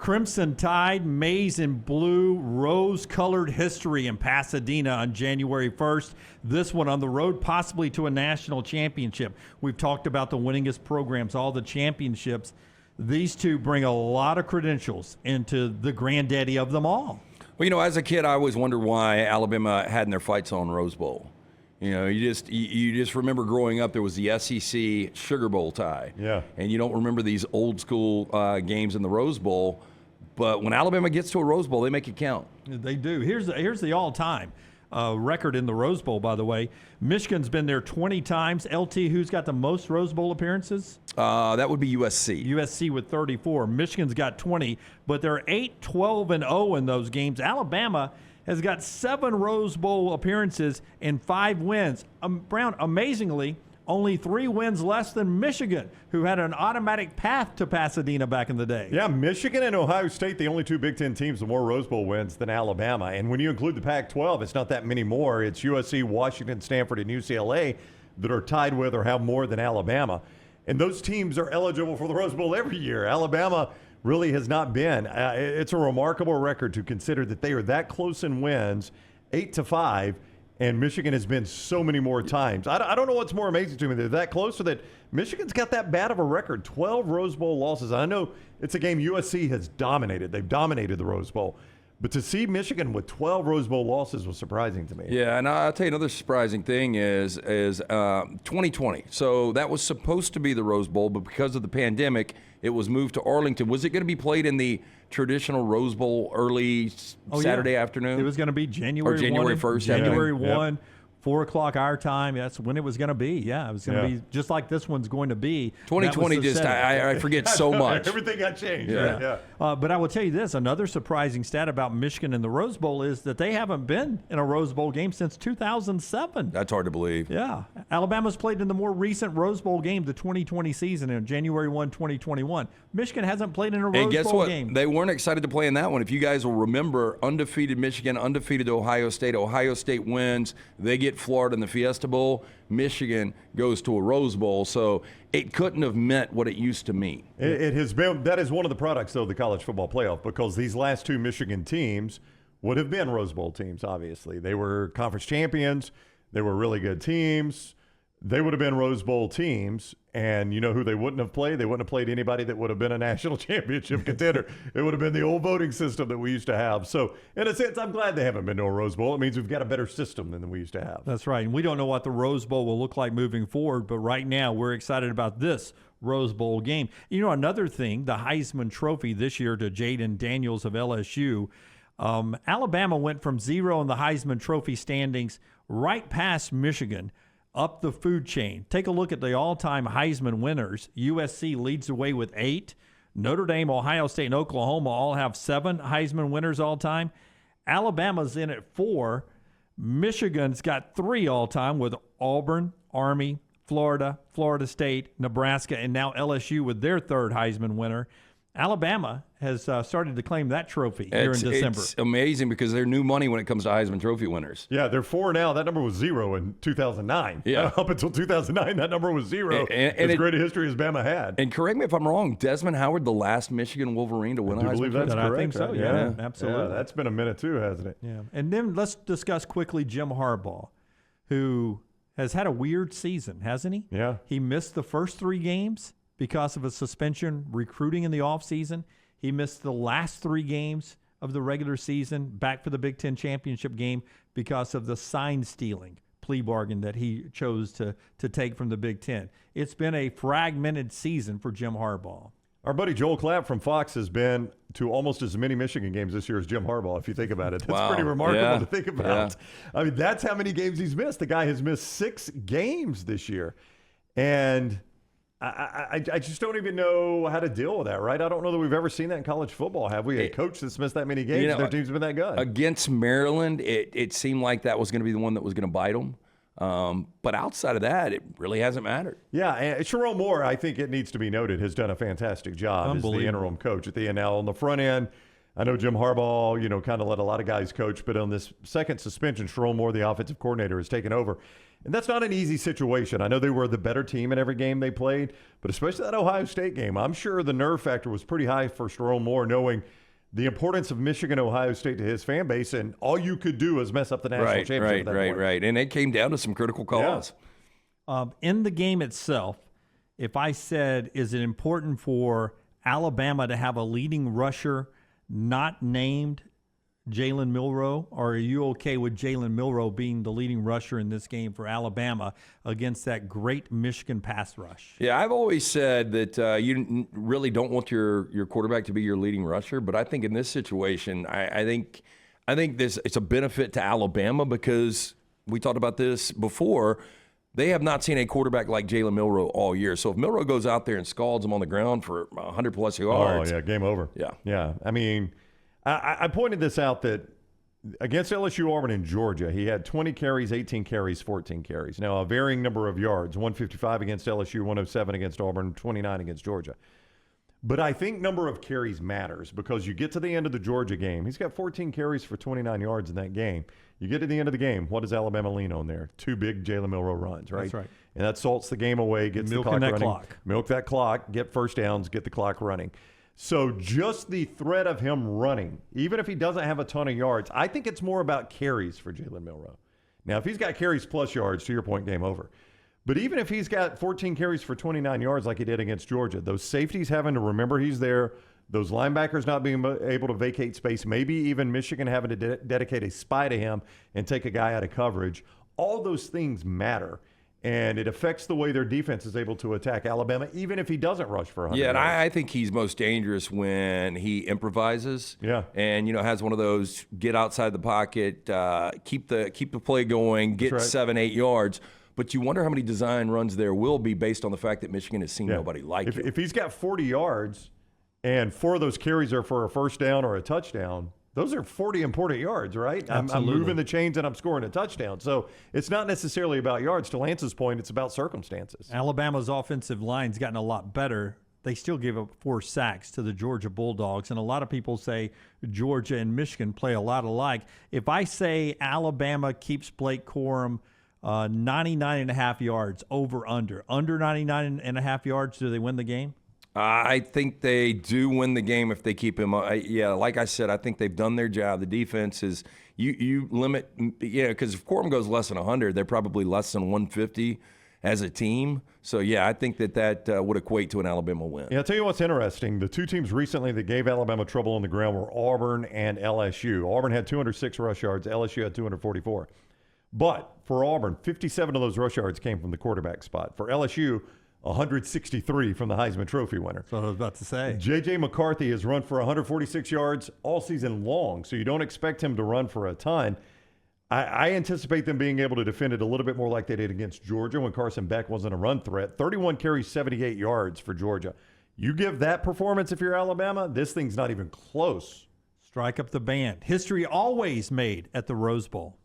Crimson Tide, Maize and Blue, rose-colored history in Pasadena on January 1st. This one on the road, possibly to a national championship. We've talked about the winningest programs, all the championships. These two bring a lot of credentials into the granddaddy of them all. Well, you know, as a kid, I always wondered why Alabama had their fights on Rose Bowl. You know, you just remember growing up, there was the SEC Sugar Bowl tie. Yeah. And you don't remember these old school games in the Rose Bowl. But when Alabama gets to a Rose Bowl, they make it count. They do. Here's the all-time record in the Rose Bowl, by the way. Michigan's been there 20 times. LT, who's got the most Rose Bowl appearances? That would be USC. USC with 34. Michigan's got 20, but they're 8-12-0 in those games. Alabama has got 7 Rose Bowl appearances and 5 wins. Brown, amazingly, only 3 wins less than Michigan, who had an automatic path to Pasadena back in the day. Yeah, Michigan and Ohio State, the only 2 Big Ten teams with more Rose Bowl wins than Alabama. And when you include the Pac-12, it's not that many more. It's USC, Washington, Stanford, and UCLA that are tied with or have more than Alabama. And those teams are eligible for the Rose Bowl every year. Alabama really has not been. It's a remarkable record to consider that they are that close in wins, 8-5, and Michigan has been so many more times. I don't know what's more amazing to me. They're that close, or that Michigan's got that bad of a record, 12 Rose Bowl losses. I know it's a game USC has dominated. They've dominated the Rose Bowl. But to see Michigan with 12 Rose Bowl losses was surprising to me. Yeah, and I'll tell you another surprising thing is 2020. So that was supposed to be the Rose Bowl, but because of the pandemic, it was moved to Arlington. Was it going to be played in the traditional Rose Bowl early Saturday afternoon? It was going to be January 1st. January 1. Yep. 4 o'clock our time. That's when it was going to be. Yeah, it was going to be just like this one's going to be. 2020 just, I forget so much. Everything got changed. Yeah. Right? But I will tell you this, another surprising stat about Michigan in the Rose Bowl is that they haven't been in a Rose Bowl game since 2007. That's hard to believe. Yeah. Alabama's played in the more recent Rose Bowl game, the 2020 season, in January 1, 2021. Michigan hasn't played in a Rose Bowl game. And guess what? They weren't excited to play in that one. If you guys will remember, undefeated Michigan, undefeated Ohio State. Ohio State wins. They get Florida in the Fiesta Bowl. Michigan goes to a Rose Bowl. So it couldn't have meant what it used to mean. It has been. That is one of the products, though, of the college football playoff, because these last 2 Michigan teams would have been Rose Bowl teams, obviously. They were conference champions. They were really good teams. They would have been Rose Bowl teams, and you know who they wouldn't have played? They wouldn't have played anybody that would have been a national championship contender. It would have been the old voting system that we used to have. So, in a sense, I'm glad they haven't been to a Rose Bowl. It means we've got a better system than we used to have. That's right, and we don't know what the Rose Bowl will look like moving forward, but right now we're excited about this Rose Bowl game. You know, another thing, the Heisman Trophy this year to Jaden Daniels of LSU. Alabama went from 0 in the Heisman Trophy standings right past Michigan, up the food chain. Take a look at the all-time Heisman winners. USC leads the way with 8. Notre Dame, Ohio State, and Oklahoma all have 7 Heisman winners all-time. Alabama's in at 4. Michigan's got 3 all-time with Auburn, Army, Florida, Florida State, Nebraska, and now LSU with their 3rd Heisman winner. Alabama has started to claim that trophy here in December. It's amazing because they're new money when it comes to Heisman Trophy winners. Yeah, they're 4 now. That number was 0 in 2009. Yeah. Up until 2009, that number was 0. And as great a history as Bama had. And correct me if I'm wrong, Desmond Howard, the last Michigan Wolverine to win a Heisman Trophy? I think so, yeah. Absolutely. Yeah, that's been a minute too, hasn't it? Yeah. And then let's discuss quickly Jim Harbaugh, who has had a weird season, hasn't he? Yeah. He missed the first 3 games because of a suspension recruiting in the offseason. He missed the last 3 games of the regular season back for the Big Ten championship game because of the sign-stealing plea bargain that he chose to take from the Big Ten. It's been a fragmented season for Jim Harbaugh. Our buddy Joel Clapp from Fox has been to almost as many Michigan games this year as Jim Harbaugh, if you think about it. That's pretty remarkable to think about. Yeah. I mean, that's how many games he's missed. The guy has missed 6 games this year. And I just don't even know how to deal with that, right? I don't know that we've ever seen that in college football. Have we? A coach that's missed that many games, their team's been that good. Against Maryland, it seemed like that was going to be the one that was going to bite them. But outside of that, it really hasn't mattered. Yeah, and Sharon Moore, I think it needs to be noted, has done a fantastic job as the interim coach at the NL. On the front end, I know Jim Harbaugh, kind of let a lot of guys coach, but on this second suspension, Sharon Moore, the offensive coordinator, has taken over. And that's not an easy situation. I know they were the better team in every game they played, but especially that Ohio State game, I'm sure the nerve factor was pretty high for Jerome Moore, knowing the importance of Michigan, Ohio State to his fan base, and all you could do is mess up the national championship. Right. And it came down to some critical calls. Yeah. In the game itself, if I said, is it important for Alabama to have a leading rusher not named Jalen Milroe, or are you okay with Jalen Milroe being the leading rusher in this game for Alabama against that great Michigan pass rush? Yeah, I've always said that you really don't want your quarterback to be your leading rusher, but I think in this situation, I think it's a benefit to Alabama because we talked about this before. They have not seen a quarterback like Jalen Milroe all year. So if Milroe goes out there and scalds him on the ground for 100-plus yards. Oh, yeah, game over. Yeah. I mean, I pointed this out that against LSU, Auburn, and Georgia, he had 20 carries, 18 carries, 14 carries. Now, a varying number of yards, 155 against LSU, 107 against Auburn, 29 against Georgia. But I think number of carries matters because you get to the end of the Georgia game. He's got 14 carries for 29 yards in that game. You get to the end of the game, what does Alabama lean on there? 2 big Jalen Milroe runs, right? That's right. And that salts the game away, gets the clock running. Milk that clock, get first downs, get the clock running. So just the threat of him running, even if he doesn't have a ton of yards, I think it's more about carries for Jalen Milroe. Now, if he's got carries plus yards, to your point, game over. But even if he's got 14 carries for 29 yards like he did against Georgia, those safeties having to remember he's there, those linebackers not being able to vacate space, maybe even Michigan having to dedicate a spy to him and take a guy out of coverage, all those things matter. And it affects the way their defense is able to attack Alabama, even if he doesn't rush for 100 yards. And I think he's most dangerous when he improvises. Yeah. And, has one of those get outside the pocket, keep the play going, get 7-8 yards. But you wonder how many design runs there will be based on the fact that Michigan has seen nobody like him. If he's got 40 yards and 4 of those carries are for a first down or a touchdown, those are 40 important yards, right? I'm moving the chains and I'm scoring a touchdown. So it's not necessarily about yards. To Lance's point, it's about circumstances. Alabama's offensive line's gotten a lot better. They still gave up 4 sacks to the Georgia Bulldogs, and a lot of people say Georgia and Michigan play a lot alike. If I say Alabama keeps Blake Corum 99.5 yards, under 99.5 yards, do they win the game? I think they do win the game if they keep him. Like I said, I think they've done their job. The defense is you limit, because if Corum goes less than 100, they're probably less than 150 as a team. So I think that would equate to an Alabama win. Yeah, I'll tell you what's interesting. The 2 teams recently that gave Alabama trouble on the ground were Auburn and LSU. Auburn had 206 rush yards. LSU had 244. But for Auburn, 57 of those rush yards came from the quarterback spot. For LSU, 163 from the Heisman Trophy winner. So I was about to say. J.J. McCarthy has run for 146 yards all season long, so you don't expect him to run for a ton. I anticipate them being able to defend it a little bit more like they did against Georgia when Carson Beck wasn't a run threat. 31 carries, 78 yards for Georgia. You give that performance if you're Alabama, this thing's not even close. Strike up the band. History always made at the Rose Bowl.